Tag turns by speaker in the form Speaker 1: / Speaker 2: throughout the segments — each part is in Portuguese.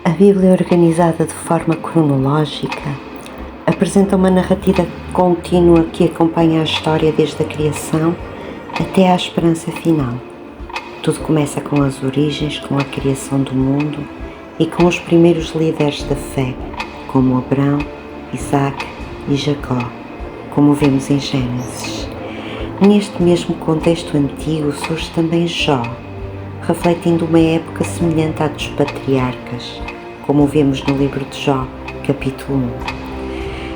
Speaker 1: A Bíblia, organizada de forma cronológica, apresenta uma narrativa contínua que acompanha a história desde a criação até à esperança final. Tudo começa com as origens, com a criação do mundo e com os primeiros líderes da fé, como Abraão, Isaac e Jacó, como vemos em Gênesis. Neste mesmo contexto antigo surge também Jó, refletindo uma época semelhante à dos patriarcas, como vemos no livro de Jó, capítulo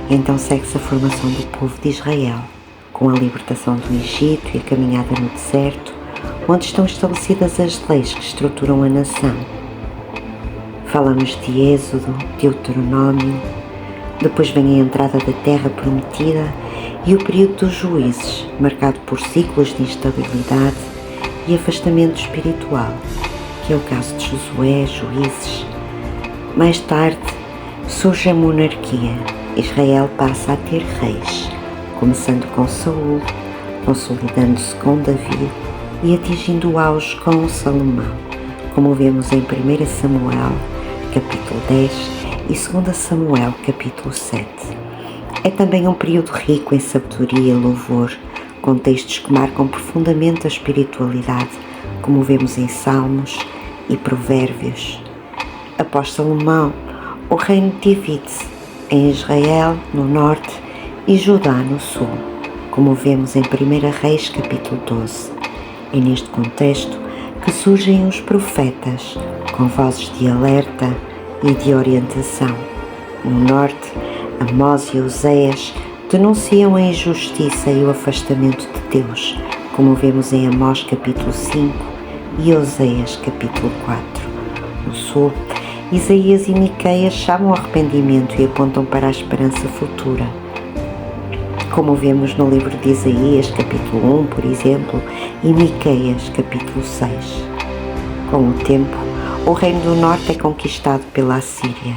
Speaker 1: 1. Então segue-se a formação do povo de Israel, com a libertação do Egito e a caminhada no deserto, onde estão estabelecidas as leis que estruturam a nação. Falamos de Êxodo, Deuteronômio, depois vem a entrada da terra prometida e o período dos juízes, marcado por ciclos de instabilidade e afastamento espiritual, que é o caso de Josué, Juízes. Mais tarde surge a monarquia. Israel passa a ter reis, começando com Saul, consolidando-se com Davi e atingindo o auge com Salomão, como vemos em 1 Samuel, capítulo 10 e 2 Samuel, capítulo 7. É também um período rico em sabedoria e louvor, com textos que marcam profundamente a espiritualidade, como vemos em Salmos e Provérbios. Após Salomão, o reino divide-se em Israel, no norte, e Judá, no sul, como vemos em 1 Reis, capítulo 12. É neste contexto que surgem os profetas, com vozes de alerta e de orientação. No norte, Amós e Oséias denunciam a injustiça e o afastamento de Deus, como vemos em Amós capítulo 5 e Oséias capítulo 4. No sul, Isaías e Miqueias chamam ao arrependimento e apontam para a esperança futura, como vemos no livro de Isaías capítulo 1, por exemplo, e Miqueias capítulo 6. Com o tempo, o reino do norte é conquistado pela Assíria.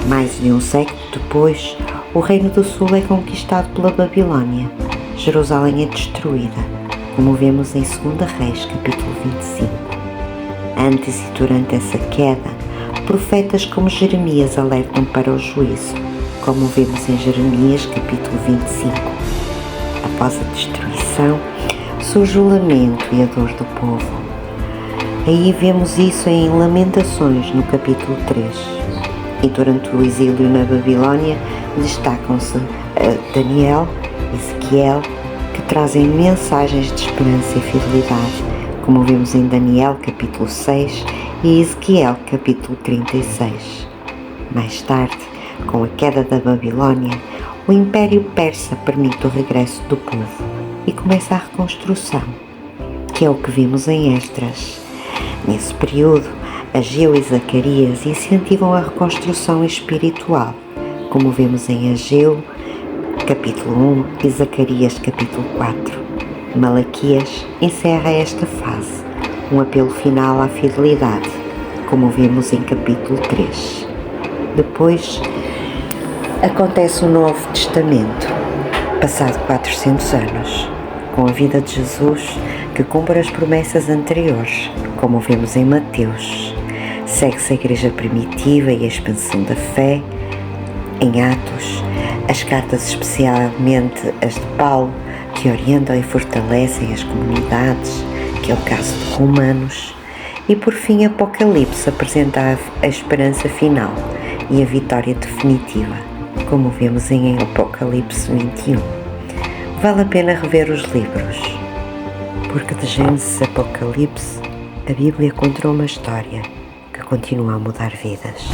Speaker 1: Mais de um século depois, o reino do sul é conquistado pela Babilônia. Jerusalém é destruída, como vemos em 2 Reis, capítulo 25. Antes e durante essa queda, profetas como Jeremias alertam para o juízo, como vemos em Jeremias, capítulo 25. Após a destruição, surge o lamento e a dor do povo. Aí vemos isso em Lamentações, no capítulo 3. E durante o exílio na Babilônia, destacam-se Daniel e Ezequiel, que trazem mensagens de esperança e fidelidade, como vemos em Daniel capítulo 6 e Ezequiel capítulo 36. Mais tarde, com a queda da Babilônia, o Império Persa permite o regresso do povo e começa a reconstrução, que é o que vimos em Esdras. Nesse período, Ageu e Zacarias incentivam a reconstrução espiritual, como vemos em Ageu, capítulo 1 e Zacarias, capítulo 4. Malaquias encerra esta fase, um apelo final à fidelidade, como vemos em capítulo 3. Depois, acontece o Novo Testamento, passado 400 anos, com a vida de Jesus, que cumpre as promessas anteriores, como vemos em Mateus. Segue-se a Igreja primitiva e a expansão da fé. Em Atos, as cartas, especialmente as de Paulo, que orientam e fortalecem as comunidades, que é o caso de Romanos. E por fim, Apocalipse apresenta a esperança final e a vitória definitiva, como vemos em Apocalipse 21. Vale a pena rever os livros, porque de Gênesis a Apocalipse, a Bíblia contou uma história que continua a mudar vidas.